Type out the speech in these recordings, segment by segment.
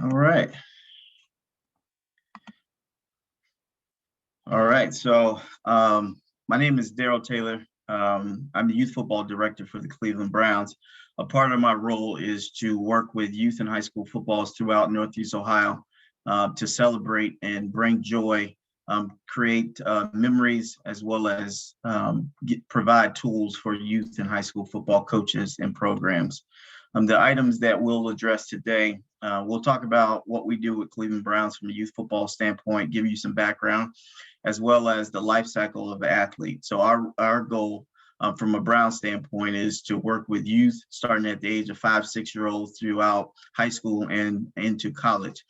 All right. All right. So my name is Darrel Taylor. I'm the youth football director for the Cleveland Browns. A part of my role is to work with youth and high school footballs throughout Northeast Ohio to celebrate and bring joy, create memories, as well as provide tools for youth and high school football coaches and programs. The items that we'll address today, we'll talk about what we do with Cleveland Browns from a youth football standpoint, give you some background, as well as the life cycle of an athlete. So our goal from a Brown standpoint is to work with youth starting at the age of 5, 6-year-olds throughout high school and into college.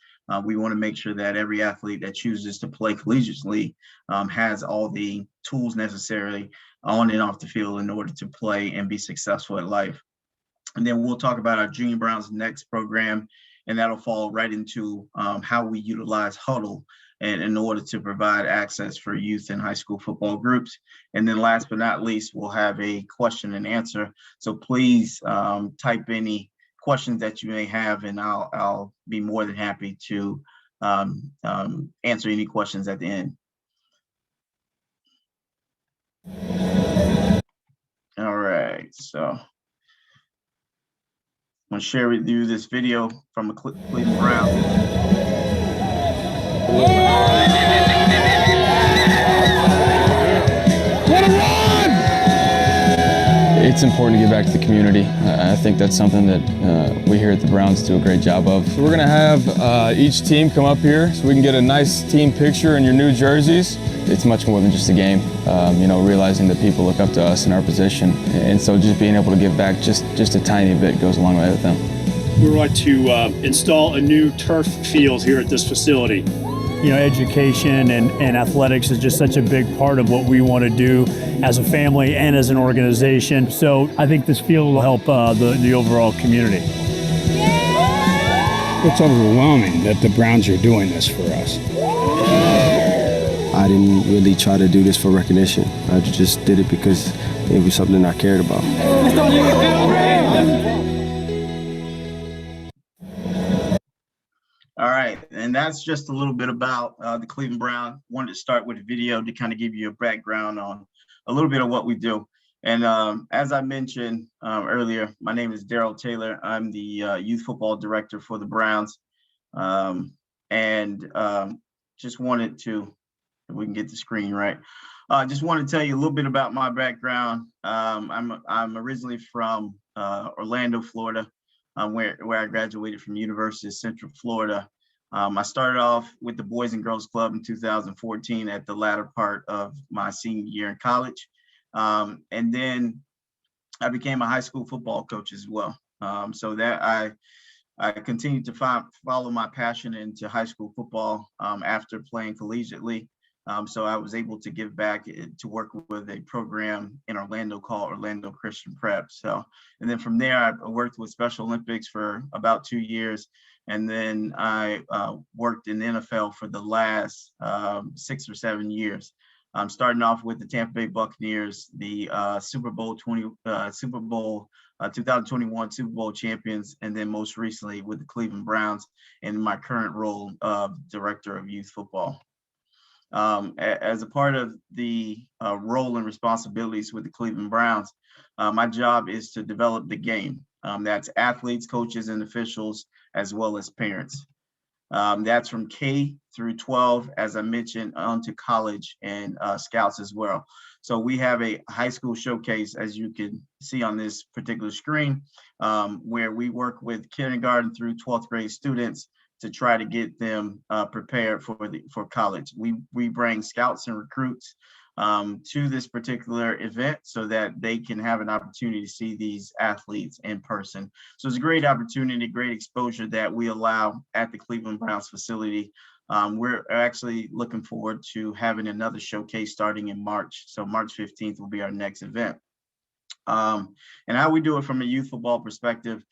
We want to make sure that every athlete that chooses to play collegiately has all the tools necessary on and off the field in order to play and be successful at life. And then we'll talk about our Junior Browns Next program, and that'll fall right into how we utilize Hudl and in order to provide access for youth and high school football groups. And then last but not least, we'll have a question and answer. So please type any questions that you may have, and I'll be more than happy to answer any questions at the end. All right, so I'm going to share with you this video from a Cleveland Browns. What a run! It's important to give back to the community. I think that's something that we here at the Browns do a great job of. So we're going to have each team come up here so we can get a nice team picture in your new jerseys. It's much more than just a game, realizing that people look up to us in our position. And so just being able to give back just a tiny bit goes a long way with them. We're going to install a new turf field here at this facility. Education and athletics is just such a big part of what we want to do as a family and as an organization. So I think this field will help the overall community. It's overwhelming that the Browns are doing this for us. I didn't really try to do this for recognition. I just did it because it was something I cared about. All right, and that's just a little bit about the Cleveland Browns. Wanted to start with a video to kind of give you a background on a little bit of what we do. And as I mentioned earlier, my name is Darrel Taylor. I'm the youth football director for the Browns. Just wanted to, if we can get the screen right, just want to tell you a little bit about my background. I'm originally from Orlando, Florida. Where I graduated from University of Central Florida. I started off with the Boys and Girls Club in 2014 at the latter part of my senior year in college. And then I became a high school football coach as well. So that I continued to follow my passion into high school football after playing collegiately. So I was able to give back to work with a program in Orlando called Orlando Christian Prep. So, and then from there, I worked with Special Olympics for about 2 years. And then I worked in the NFL for the last 6 or 7 years. Starting off with the Tampa Bay Buccaneers, the 2021 Super Bowl champions, and then most recently with the Cleveland Browns in my current role of Director of Youth Football. As a part of the role and responsibilities with the Cleveland Browns, my job is to develop the game. That's athletes, coaches, and officials, as well as parents. That's from K through 12, as I mentioned, on to college and scouts as well. So we have a high school showcase, as you can see on this particular screen, where we work with kindergarten through 12th grade students to try to get them prepared for college. We bring scouts and recruits to this particular event so that they can have an opportunity to see these athletes in person. So it's a great opportunity, great exposure that we allow at the Cleveland Browns facility. We're actually looking forward to having another showcase starting in March. So March 15th will be our next event. And how we do it from a youth football perspective,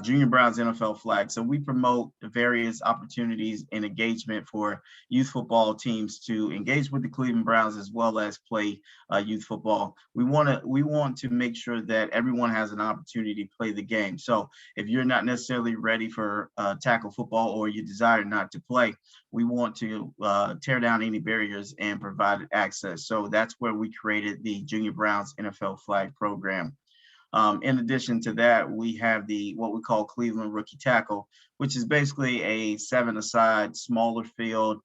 Junior Browns NFL flag. So we promote various opportunities and engagement for youth football teams to engage with the Cleveland Browns as well as play youth football. We want to make sure that everyone has an opportunity to play the game. So if you're not necessarily ready for tackle football or you desire not to play, we want to tear down any barriers and provide access. So that's where we created the Junior Browns NFL flag program. In addition to that, we have what we call Cleveland Rookie Tackle, which is basically a 7-a-side, smaller field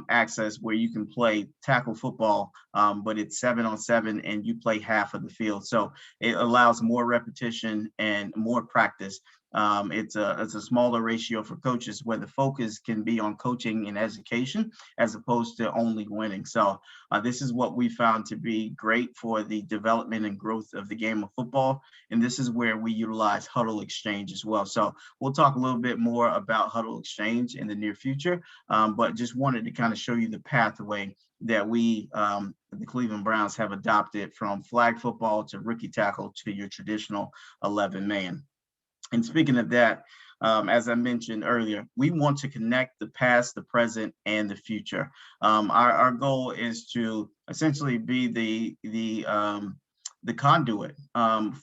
access where you can play tackle football, but it's 7-on-7 and you play half of the field. So it allows more repetition and more practice. It's a smaller ratio for coaches where the focus can be on coaching and education as opposed to only winning. So this is what we found to be great for the development and growth of the game of football. And this is where we utilize Hudl Exchange as well. So we'll talk a little bit more about Hudl Exchange in the near future, but just wanted to kind of show you the pathway that we, the Cleveland Browns, have adopted from flag football to rookie tackle to your traditional 11-man. And speaking of that, as I mentioned earlier, we want to connect the past, the present, and the future. Our goal is to essentially be the conduit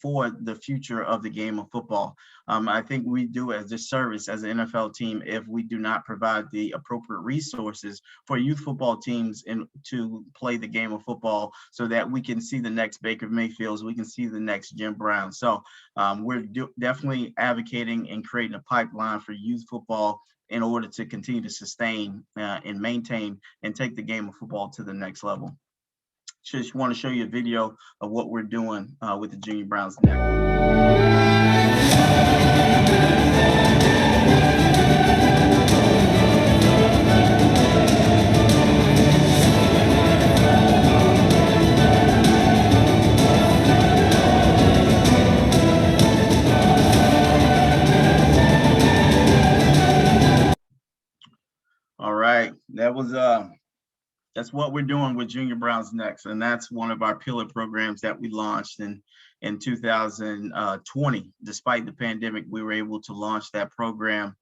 for the future of the game of football. I think we do a disservice as an NFL team if we do not provide the appropriate resources for youth football teams to play the game of football so that we can see the next Baker Mayfields, we can see the next Jim Brown. So we're definitely advocating and creating a pipeline for youth football in order to continue to sustain and maintain and take the game of football to the next level. Just want to show you a video of what we're doing with the Junior Browns next. All right, that's what we're doing with Junior Browns Next, and that's one of our pillar programs that we launched in 2020. Despite the pandemic, we were able to launch that program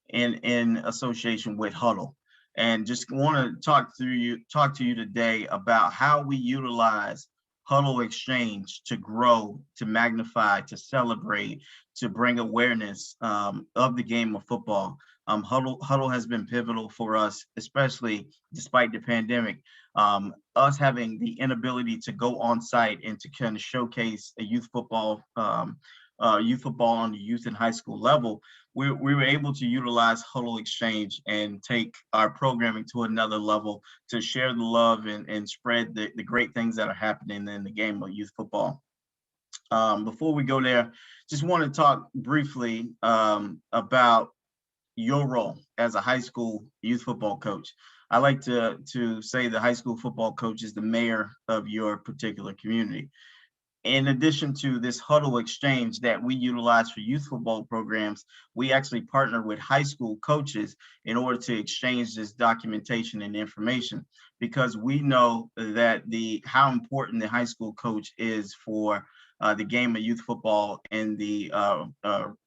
in association with Hudl. And just want to talk to you today about how we utilize Hudl Exchange to grow, to magnify, to celebrate, to bring awareness of the game of football. Hudl has been pivotal for us, especially despite the pandemic. Us having the inability to go on site and to kind of showcase a youth football on the youth and high school level, we were able to utilize Hudl Exchange and take our programming to another level to share the love and spread the great things that are happening in the game of youth football. Before we go there, just want to talk briefly about your role as a high school youth football coach. I like to say the high school football coach is the mayor of your particular community. In addition to this Hudl Exchange that we utilize for youth football programs, we actually partner with high school coaches in order to exchange this documentation and information, because we know that how important the high school coach is for the game of youth football and the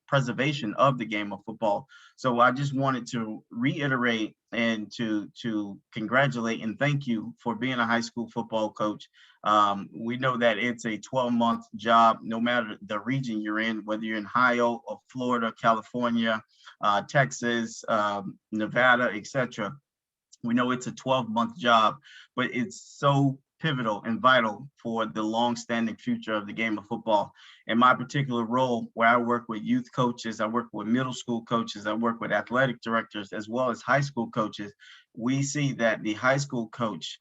preservation of the game of football. So I just wanted to reiterate and to congratulate and thank you for being a high school football coach. We know that it's a 12-month job, no matter the region you're in, whether you're in Ohio or Florida, California, Texas, Nevada, etc. We know it's a 12-month job, but it's so pivotal and vital for the long-standing future of the game of football. In my particular role, where I work with youth coaches, I work with middle school coaches, I work with athletic directors, as well as high school coaches, we see that the high school coach,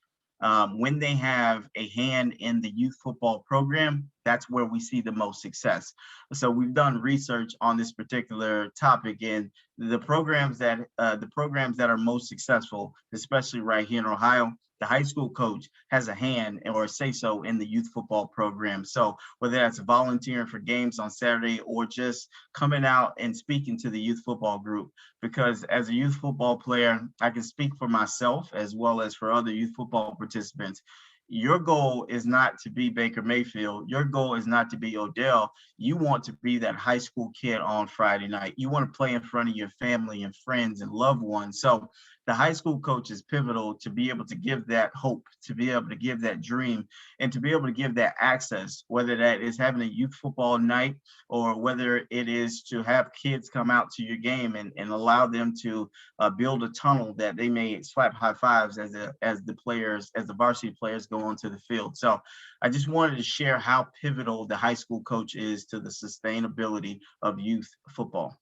when they have a hand in the youth football program, that's where we see the most success. So we've done research on this particular topic, and the programs that are most successful, especially right here in Ohio, the high school coach has a hand or a say-so in the youth football program. So whether that's volunteering for games on Saturday or just coming out and speaking to the youth football group, because as a youth football player, I can speak for myself as well as for other youth football participants. your goal is not to be Baker Mayfield. Your goal is not to be Odell. You want to be that high school kid on Friday night. You want to play in front of your family and friends and loved ones. So the high school coach is pivotal to be able to give that hope, to be able to give that dream, and to be able to give that access, whether that is having a youth football night or whether it is to have kids come out to your game and allow them to build a tunnel that they may slap high fives as the varsity players go onto the field. So I just wanted to share how pivotal the high school coach is to the sustainability of youth football.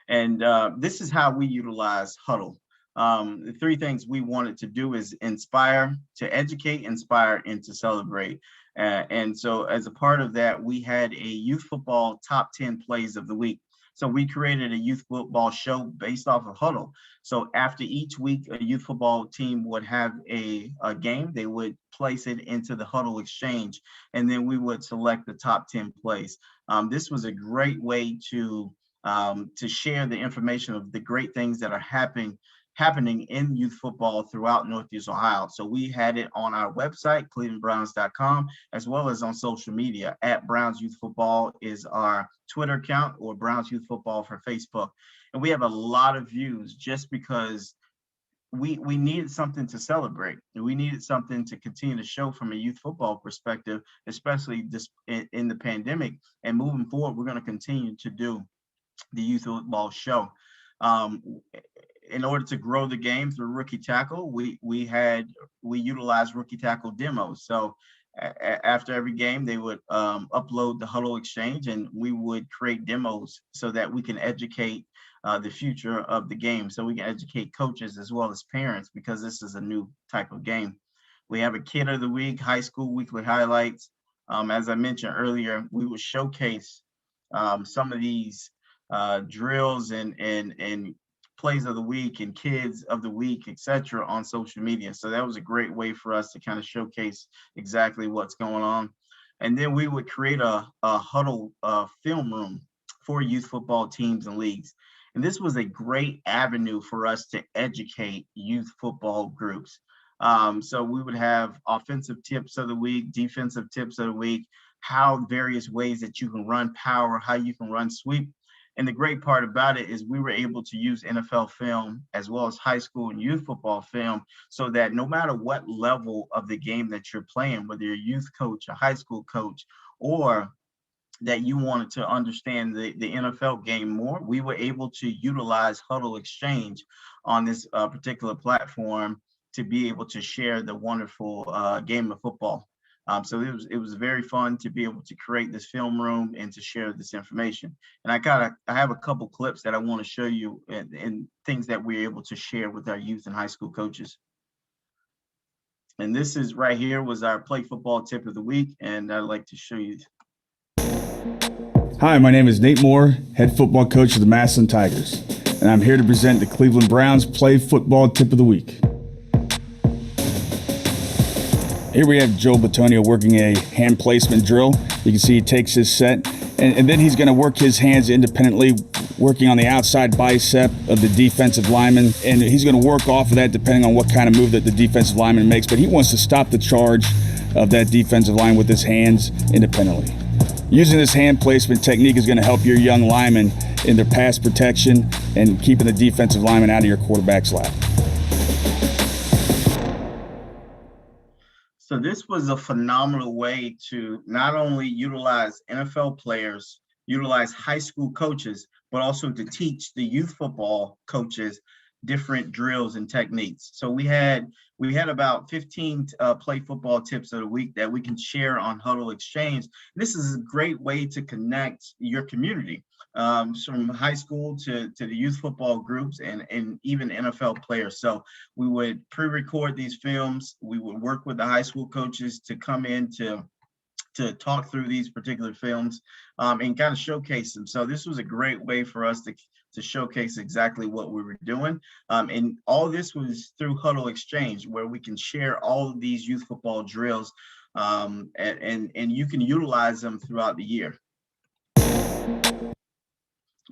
And this is how we utilize Hudl. The three things we wanted to do is inspire, to educate, inspire, and to celebrate. And so as a part of that, we had a youth football top 10 plays of the week. So we created a youth football show based off of Hudl. So after each week, a youth football team would have a game. They would place it into the Hudl exchange, and then we would select the top 10 plays. This was a great way to share the information of the great things that are happening in youth football throughout Northeast Ohio. So we had it on our website, clevelandbrowns.com, as well as on social media. At Browns Youth Football is our Twitter account, or Browns Youth Football for Facebook. And we have a lot of views just because we needed something to celebrate. We needed something to continue to show from a youth football perspective, especially this in the pandemic. And moving forward, we're going to continue to do the youth football show. In order to grow the game through rookie tackle, we utilized rookie tackle demos. So after every game, they would upload the Hudl exchange, and we would create demos so that we can educate the future of the game. So we can educate coaches as well as parents, because this is a new type of game. We have a kid of the week, high school weekly highlights. As I mentioned earlier, we would showcase some of these drills and plays of the week and kids of the week, etc., on social media. So that was a great way for us to kind of showcase exactly what's going on. And then we would create a Hudl film room for youth football teams and leagues. And this was a great avenue for us to educate youth football groups. So we would have offensive tips of the week, defensive tips of the week, how various ways that you can run power, how you can run sweep. And the great part about it is we were able to use NFL film as well as high school and youth football film, so that no matter what level of the game that you're playing, whether you're a youth coach, a high school coach, or that you wanted to understand the NFL game more, we were able to utilize Hudl Exchange on this particular platform to be able to share the wonderful game of football. So it was very fun to be able to create this film room and to share this information. And I have a couple clips that I want to show you and things that we're able to share with our youth and high school coaches. And this is right here was our play football tip of the week, and I'd like to show you. Hi, my name is Nate Moore, head football coach of the Massillon Tigers, and I'm here to present the Cleveland Browns play football tip of the week. Here we have Joe Batonio working a hand placement drill. You can see he takes his set, and then he's going to work his hands independently, working on the outside bicep of the defensive lineman, and he's going to work off of that depending on what kind of move that the defensive lineman makes, but he wants to stop the charge of that defensive line with his hands independently. Using this hand placement technique is going to help your young linemen in their pass protection and keeping the defensive lineman out of your quarterback's lap. So this was a phenomenal way to not only utilize NFL players, utilize high school coaches, but also to teach the youth football coaches different drills and techniques. So we had about 15 play football tips of the week that we can share on Hudl Exchange. This is a great way to connect your community, from high school to the youth football groups and even NFL players. So we would pre-record these films. We would work with the high school coaches to come in to talk through these particular films and kind of showcase them. So this was a great way for us to showcase exactly what we were doing. And all this was through Hudl Exchange, where we can share all of these youth football drills and you can utilize them throughout the year.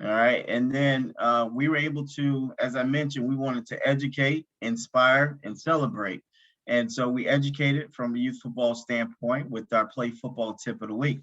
All right, and then we were able to, as I mentioned, we wanted to educate, inspire, and celebrate. And so we educated from a youth football standpoint with our Play Football Tip of the Week.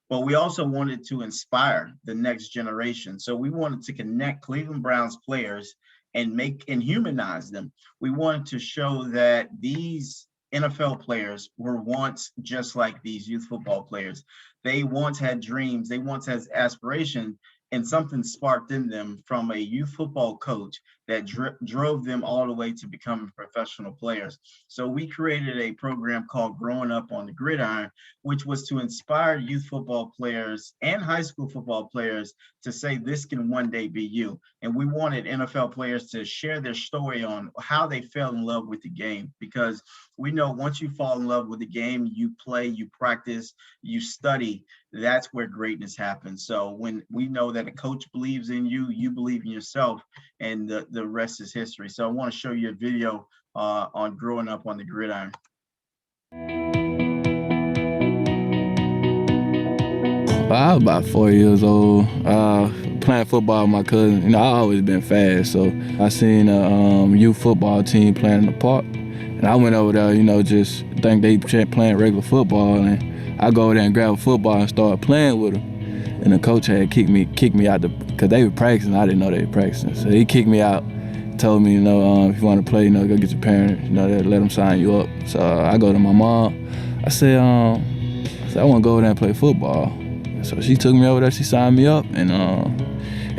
But we also wanted to inspire the next generation. So we wanted to connect Cleveland Browns players and humanize them. We wanted to show that these NFL players were once just like these youth football players. They once had dreams, they once had aspirations, and something sparked in them from a youth football coach that drove them all the way to becoming professional players. So we created a program called Growing Up on the Gridiron, which was to inspire youth football players and high school football players to say this can one day be you. And we wanted NFL players to share their story on how they fell in love with the game, because we know once you fall in love with the game, you play, you practice, you study, that's where greatness happens. So when we know that a coach believes in you, you believe in yourself, and the rest is history. So I want to show you a video on Growing Up on the Gridiron. I was about 4 years old, playing football with my cousin. You know, I always been fast, so I seen a youth football team playing in the park, and I went over there, you know, just think they playing regular football, and I go over there and grab a football and start playing with them. And the coach had kicked me out because they were practicing. I didn't know they were practicing, so he kicked me out. Told me, you know, if you want to play, you know, go get your parents, you know, let them sign you up. So I go to my mom. I said, I want to go over there and play football. So she took me over there. She signed me up, and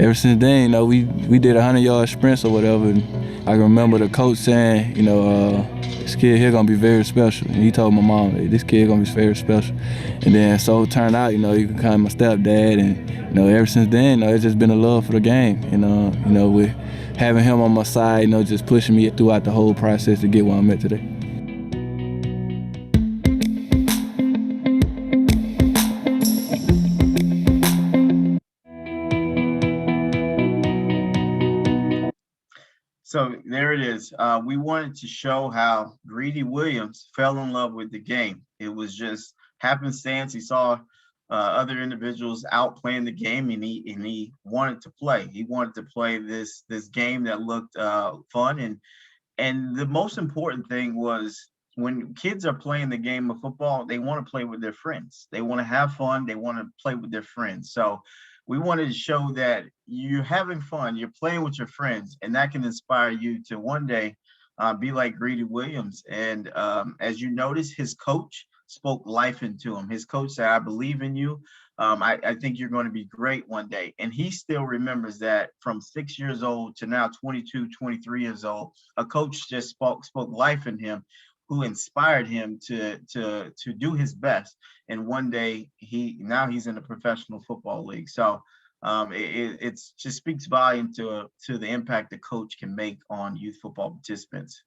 ever since then, you know, we did 100-yard sprints or whatever. And I can remember the coach saying, you know, this kid here gonna be very special. And he told my mom, hey, this kid gonna be very special. And then so it turned out, you know, he became my stepdad, and you know, ever since then, you know, it's just been a love for the game. And you know, with having him on my side, you know, just pushing me throughout the whole process to get where I'm at today. So there it is. We wanted to show how Greedy Williams fell in love with the game. It was just happenstance. He saw other individuals out playing the game, and he wanted to play. He wanted to play this game that looked fun. And the most important thing was, when kids are playing the game of football, they want to play with their friends. They want to have fun. They want to play with their friends. So we wanted to show that you're having fun, you're playing with your friends, and that can inspire you to one day be like Greedy Williams. And as you notice, his coach spoke life into him. His coach said, I believe in you. I think you're going to be great one day. And he still remembers that from 6 years old to now 22, 23 years old, a coach just spoke life in him, who inspired him to do his best. And one day he's in a professional football league. So it just speaks volume to the impact the coach can make on youth football participants.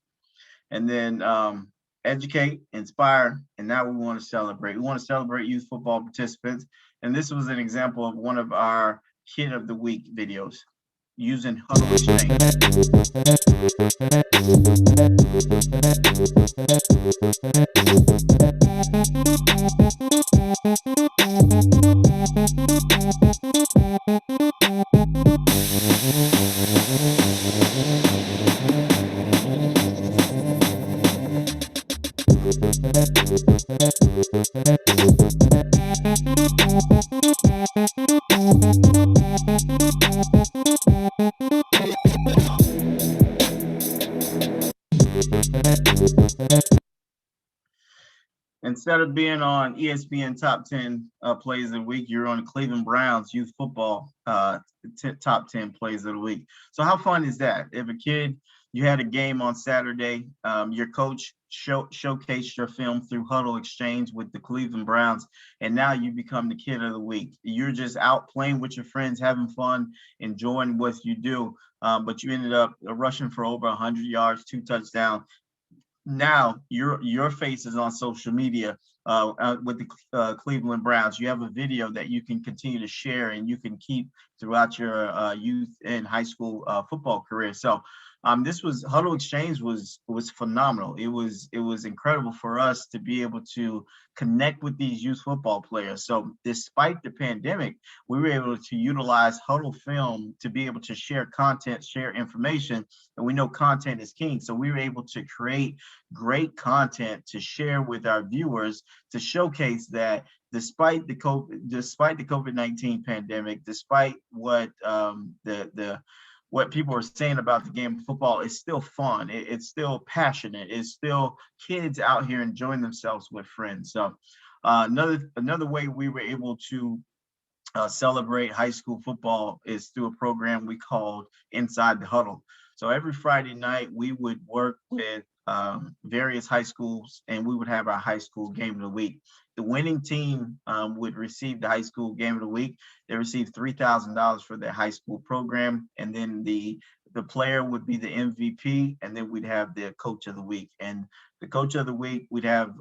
And then educate, inspire, and now we want to celebrate. We want to celebrate youth football participants. And this was an example of one of our Kid of the Week videos using Hudl Exchange. Instead of being on ESPN Top 10 Plays of the Week, you're on the Cleveland Browns Youth Football Top 10 Plays of the Week. So how fun is that? If a kid, you had a game on Saturday, your coach showcased your film through Hudl Exchange with the Cleveland Browns, and now you become the Kid of the Week. You're just out playing with your friends, having fun, enjoying what you do, but you ended up rushing for over 100 yards, 2 touchdowns. Now your face is on social media with the Cleveland Browns. You have a video that you can continue to share, and you can keep throughout your youth and high school football career. So this was Huddle Exchange was phenomenal. It was incredible for us to be able to connect with these youth football players. So despite the pandemic, we were able to utilize Huddle Film to be able to share content, share information, and we know content is king. So we were able to create great content to share with our viewers to showcase that despite the COVID-19 pandemic, despite what what people are saying about the game of football, it's still fun. It's still passionate. It's still kids out here enjoying themselves with friends. So another way we were able to celebrate high school football is through a program we called Inside the Huddle. So every Friday night we would work with various high schools, and we would have our high school game of the week. The winning team would receive the high school game of the week. They received $3,000 for their high school program, and then the player would be the MVP, and then we'd have the coach of the week. And the coach of the week, we'd have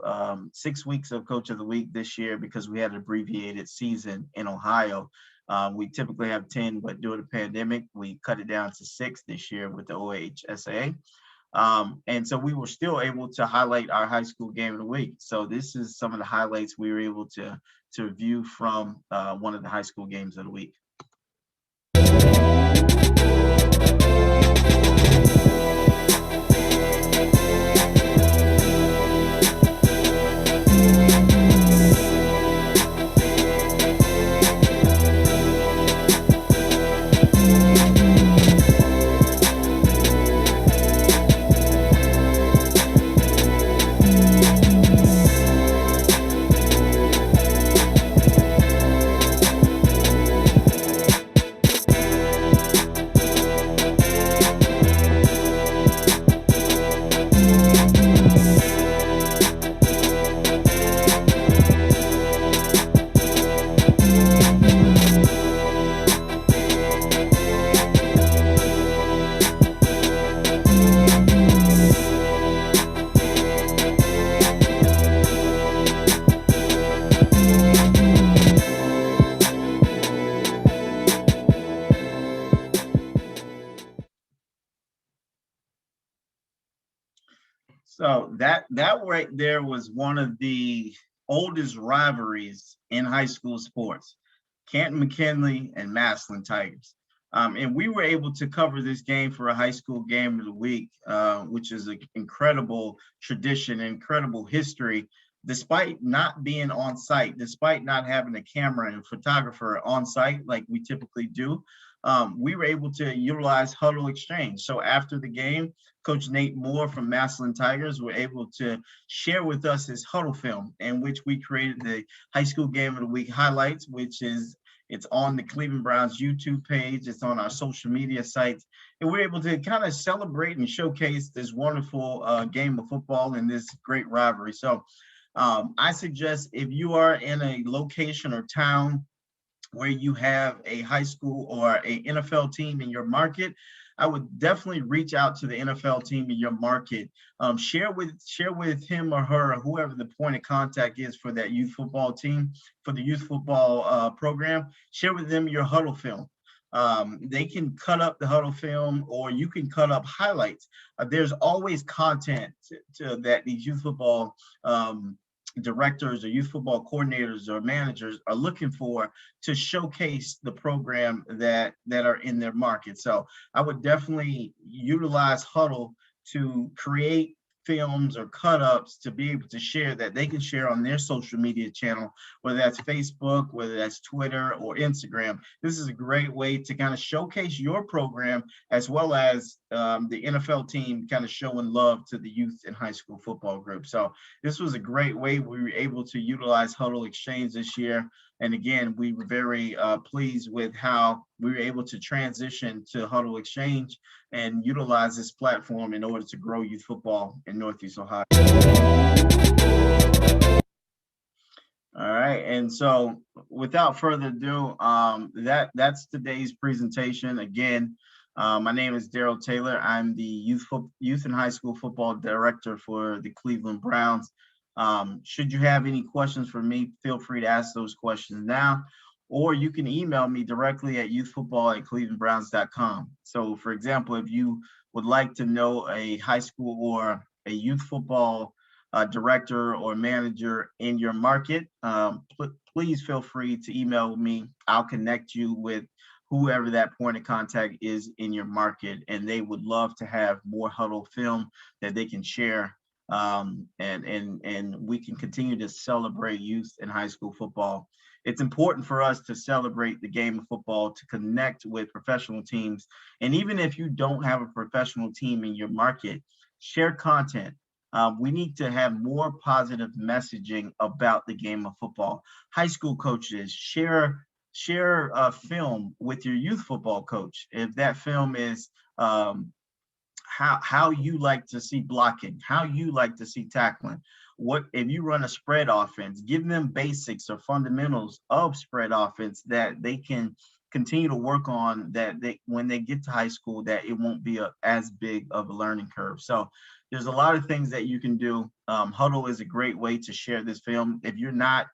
6 weeks of coach of the week this year because we had an abbreviated season in Ohio. We typically have 10, but due to the pandemic, we cut it down to 6 this year with the OHSAA. And so we were still able to highlight our high school game of the week. So this is some of the highlights we were able to view from one of the high school games of the week. So that right there was one of the oldest rivalries in high school sports, Canton McKinley and Massillon Tigers. And we were able to cover this game for a high school game of the week, which is an incredible tradition, incredible history, despite not being on site, despite not having a camera and photographer on site like we typically do. We were able to utilize Huddle Exchange. So after the game, Coach Nate Moore from Massillon Tigers were able to share with us his Huddle film, in which we created the high school game of the week highlights, it's on the Cleveland Browns YouTube page. It's on our social media sites. And we're able to kind of celebrate and showcase this wonderful game of football and this great rivalry. So I suggest if you are in a location or town where you have a high school or a NFL team in your market, I would definitely reach out to the NFL team in your market. Share with him or her, or whoever the point of contact is for that youth football team, for the youth football program. Share with them your Huddle film. They can cut up the Huddle film, or you can cut up highlights. There's always content that these youth football directors or youth football coordinators or managers are looking for to showcase the program that are in their market. So I would definitely utilize Huddle to create films or cut ups to be able to share that they can share on their social media channel, whether that's Facebook, whether that's Twitter or Instagram. This is a great way to kind of showcase your program, as well as the NFL team kind of showing love to the youth and high school football group. So this was a great way we were able to utilize Huddle Exchange this year. And again, we were very pleased with how we were able to transition to Huddle Exchange and utilize this platform in order to grow youth football in Northeast Ohio. All right, and so without further ado, that's today's presentation. Again, my name is Darrel Taylor. I'm the youth and high school football director for the Cleveland Browns. Should you have any questions for me, feel free to ask those questions now, or you can email me directly at youthfootball@clevelandbrowns.com. So for example, if you would like to know a high school or a youth football director or manager in your market, please feel free to email me. I'll connect you with whoever that point of contact is in your market, and they would love to have more Hudl film that they can share, and we can continue to celebrate youth and high school football. It's important for us to celebrate the game of football, to connect with professional teams, and even if you don't have a professional team in your market, share content. We need to have more positive messaging about the game of football. High school coaches, share film with your youth football coach. If that film is how you like to see blocking, how you like to see tackling. What if you run a spread offense? Give them basics or fundamentals of spread offense that they can continue to work on, that they, when they get to high school, that it won't be as big of a learning curve. So there's a lot of things that you can do. Hudl is a great way to share this film. If you're not,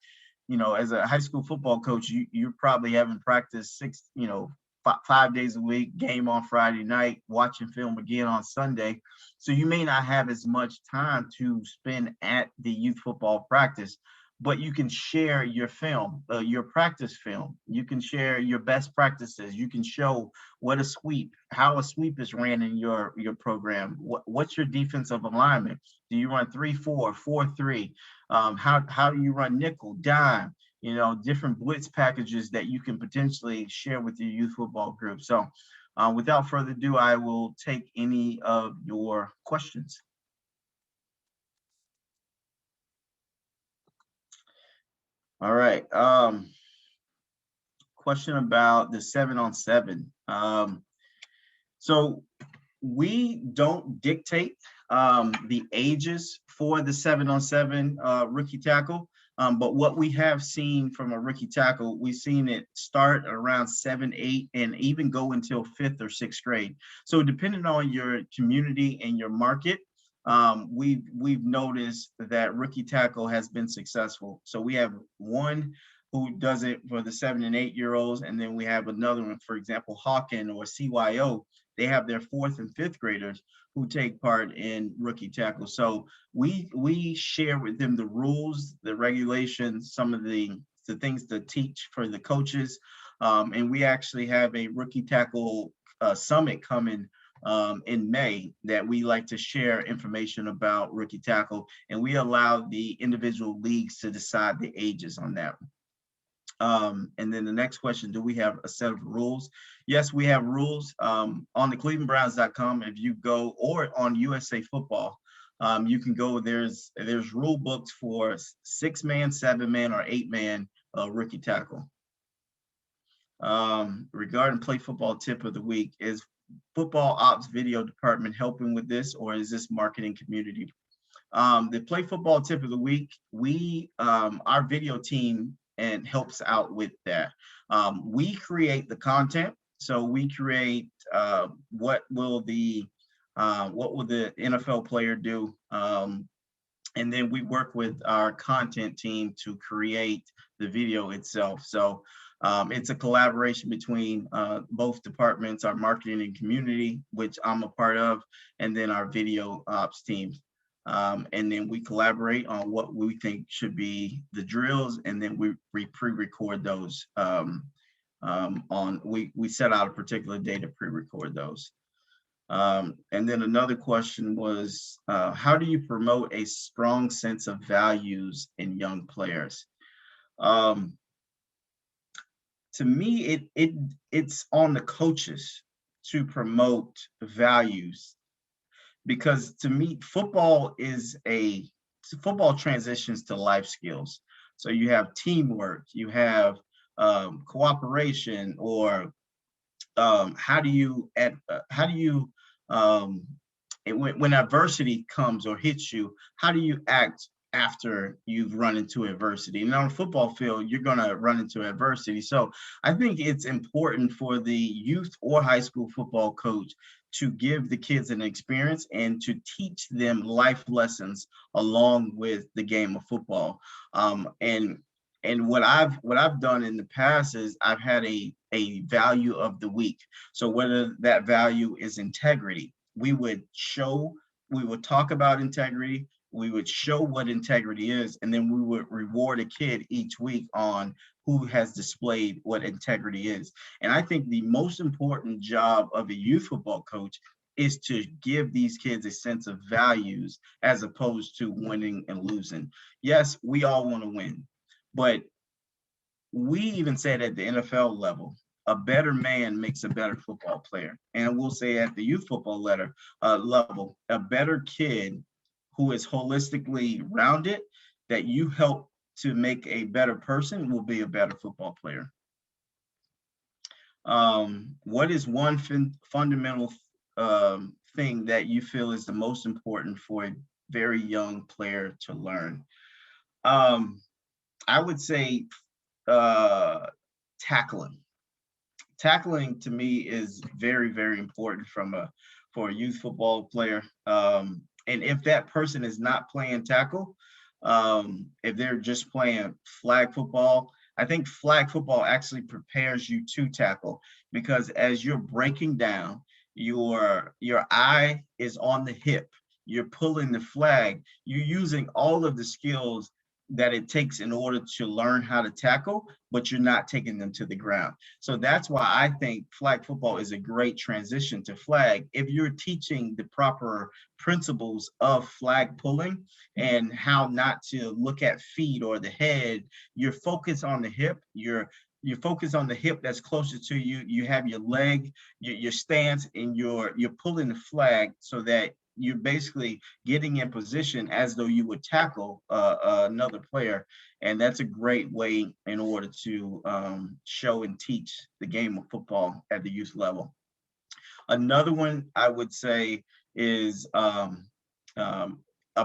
as a high school football coach, you're probably having practice 5 days a week, game on Friday night, watching film again on Sunday. So you may not have as much time to spend at the youth football practice, but you can share your film, your practice film. You can share your best practices. You can show how a sweep is ran in your program. What's your defensive alignment? Do you run 3-4, 4-3? How do you run nickel, dime? Different blitz packages that you can potentially share with your youth football group. So without further ado, I will take any of your questions. All right. Question about the 7-on-7. So we don't dictate the ages for the 7-on-7 rookie tackle. But what we have seen from a rookie tackle, we've seen it start around 7, 8, and even go until 5th or 6th grade. So depending on your community and your market, we've noticed that rookie tackle has been successful. So we have one who does it for the 7 and 8-year-olds, and then we have another one, for example, Hawken or CYO. They have their 4th and 5th graders who take part in rookie tackle. So we share with them the rules, the regulations, some of the things to teach for the coaches. And we actually have a rookie tackle summit coming in May that we like to share information about rookie tackle. And we allow the individual leagues to decide the ages on that. And then the next question, do we have a set of rules? Yes, we have rules on the clevelandbrowns.com. If you go, or on USA Football, you can go, there's rule books for 6-man, 7-man, or 8-man rookie tackle. Regarding play football tip of the week, is football ops video department helping with this, or is this marketing community? The play football tip of the week, our video team and helps out with that. We create the content, so we create what will the NFL player do, and then we work with our content team to create the video itself. So it's a collaboration between both departments, our marketing and community, which I'm a part of, and then our video ops team. And then we collaborate on what we think should be the drills, and then we pre-record those. We set out a particular day to pre-record those. And then another question was, how do you promote a strong sense of values in young players? To me, it's on the coaches to promote values. Because to me, football transitions to life skills. So you have teamwork, you have cooperation, or how do you when adversity comes or hits you, how do you act after you've run into adversity? And on a football field, you're going to run into adversity. So I think it's important for the youth or high school football coach to give the kids an experience and to teach them life lessons along with the game of football. And And what I've done in the past is I've had a value of the week. So whether that value is integrity, we would talk about integrity, we would show what integrity is, and then we would reward a kid each week on who has displayed what integrity is. And I think the most important job of a youth football coach is to give these kids a sense of values as opposed to winning and losing. Yes, we all want to win, but we even said at the NFL level, a better man makes a better football player. And we'll say at the youth football level, a better kid who is holistically rounded that you help to make a better person will be a better football player. What is one fundamental thing that you feel is the most important for a very young player to learn? I would say tackling. Tackling to me is very, very important for a youth football player. And if that person is not playing tackle, if they're just playing flag football, I think flag football actually prepares you to tackle, because as you're breaking down, your eye is on the hip, you're pulling the flag, you're using all of the skills that it takes in order to learn how to tackle, but you're not taking them to the ground. So that's why I think flag football is a great transition to flag. If you're teaching the proper principles of flag pulling and how not to look at feet or the head, you're focused on the hip, you're focused on the hip that's closer to you, you have your leg, your stance, and you're pulling the flag so that you're basically getting in position as though you would tackle another player. And that's a great way in order to show and teach the game of football at the youth level. Another one I would say is a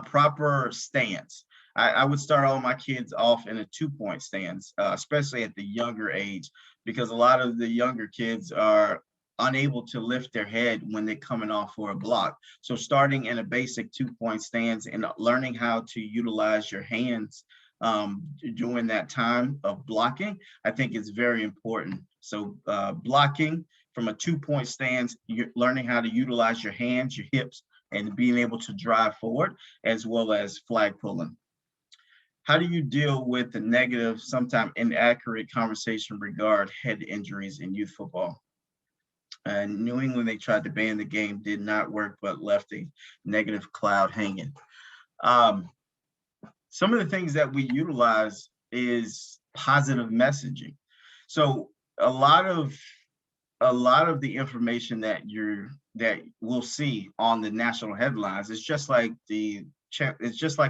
proper stance. I would start all my kids off in a 2-point stance, especially at the younger age, because a lot of the younger kids are unable to lift their head when they're coming off for a block. So starting in a basic 2-point stance and learning how to utilize your hands during that time of blocking, I think is very important. So blocking from a 2-point stance, you're learning how to utilize your hands, your hips, and being able to drive forward, as well as flag pulling. How do you deal with the negative, sometimes inaccurate conversation regarding head injuries in youth football? New England, they tried to ban the game, did not work, but left a negative cloud hanging. Some of the things that we utilize is positive messaging. So a lot of the information that we'll see on the national headlines is just like the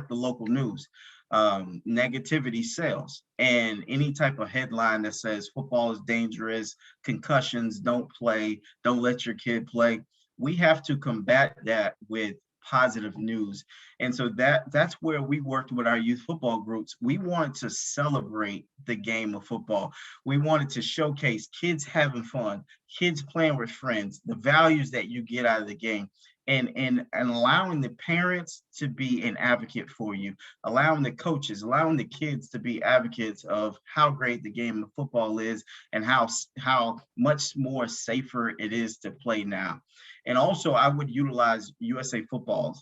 local news. Negativity sells, and any type of headline that says football is dangerous, concussions, don't play, don't let your kid play, we have to combat that with positive news. And so that's where we worked with our youth football groups. We wanted to celebrate the game of football. We wanted to showcase kids having fun, kids playing with friends, the values that you get out of the game. And allowing the parents to be an advocate for you, allowing the coaches, allowing the kids to be advocates of how great the game of football is and how much more safer it is to play now. And also, I would utilize USA Football.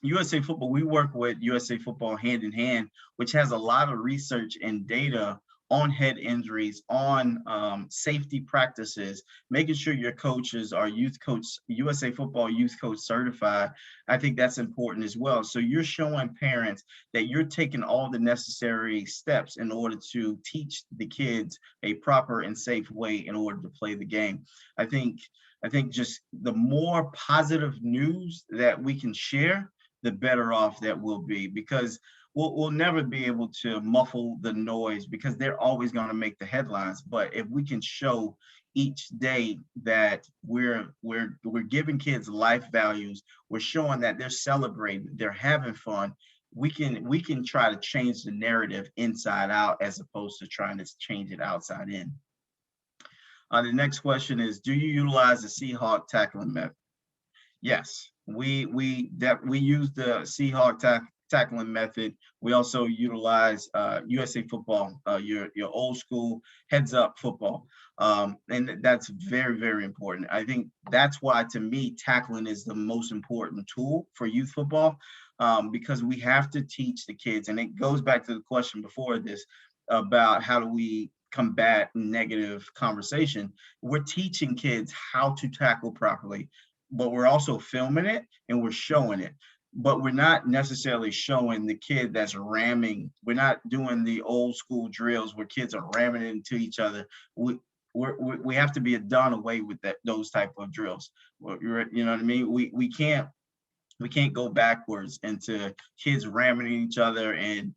USA Football, we work with USA Football hand in hand, which has a lot of research and data on head injuries, on safety practices, making sure your coaches are youth coach, USA Football youth coach certified. I think that's important as well. So you're showing parents that you're taking all the necessary steps in order to teach the kids a proper and safe way in order to play the game. I think just the more positive news that we can share, the better off that we'll be, because we'll never be able to muffle the noise, because they're always going to make the headlines. But if we can show each day that we're giving kids life values, we're showing that they're celebrating, they're having fun, we can try to change the narrative inside out as opposed to trying to change it outside in. The next question is, do you utilize the Seahawk tackling method? Yes, we use the Seahawk tackling method. We also utilize USA football, your old school heads up football. And that's very, very important. I think that's why, to me, tackling is the most important tool for youth football, because we have to teach the kids. And it goes back to the question before this about how do we combat negative conversation. We're teaching kids how to tackle properly, but we're also filming it and we're showing it. But we're not necessarily showing the kid that's ramming. We're not doing the old school drills where kids are ramming into each other. We have to be done away with those type of drills. You know what I mean? We can't go backwards into kids ramming each other and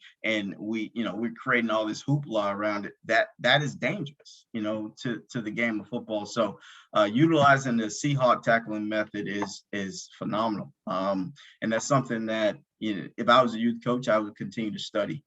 we're creating all this hoopla around it. That is dangerous, to the game of football. So utilizing the Seahawk tackling method is phenomenal. And that's something that, if I was a youth coach, I would continue to study.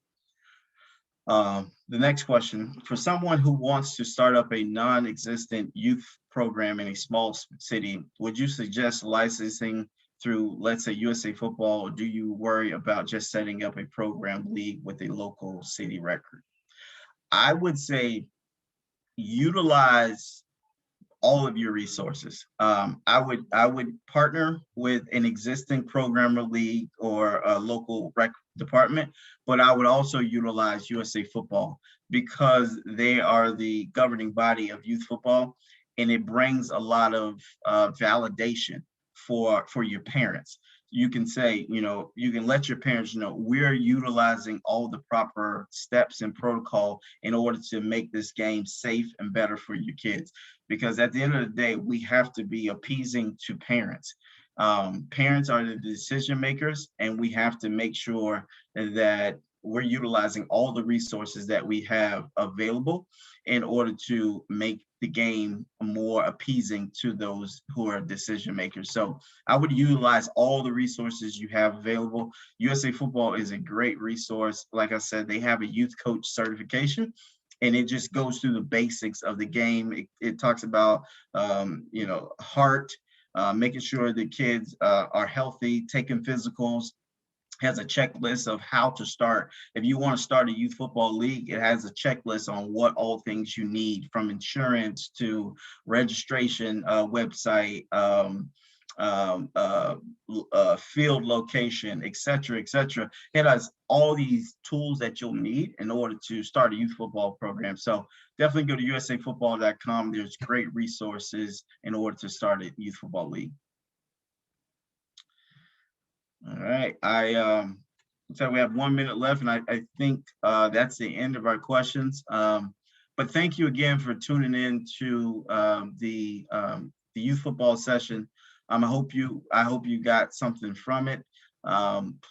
The next question: for someone who wants to start up a non-existent youth program in a small city, would you suggest licensing through, let's say, USA football, or do you worry about just setting up a program league with a local city record? I would say utilize all of your resources. I would partner with an existing program or league or a local rec department, but I would also utilize USA football because they are the governing body of youth football, and it brings a lot of validation for your parents. You can say, you can let your parents know we're utilizing all the proper steps and protocol in order to make this game safe and better for your kids. Because at the end of the day, we have to be appeasing to parents. Parents are the decision makers, and we have to make sure that we're utilizing all the resources that we have available in order to make the game more appeasing to those who are decision makers. So I would utilize all the resources you have available. USA football is a great resource. Like I said, they have a youth coach certification, and it just goes through the basics of the game. It talks about, heart, making sure the kids are healthy, taking physicals, has a checklist of how to start. If you want to start a youth football league, it has a checklist on what all things you need, from insurance to registration, website, field location, et cetera, et cetera. It has all these tools that you'll need in order to start a youth football program. So definitely go to usafootball.com. There's great resources in order to start a youth football league. All right, so we have 1 minute left, and I think that's the end of our questions. But thank you again for tuning in to the youth football session. I hope you got something from it.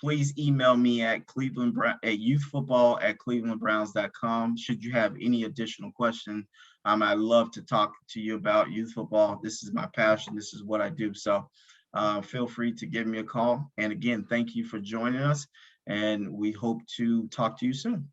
Please email me at youthfootball@clevelandbrowns.com should you have any additional questions. I'd love to talk to you about youth football. This is my passion. This is what I do. So feel free to give me a call. And again, thank you for joining us, and we hope to talk to you soon.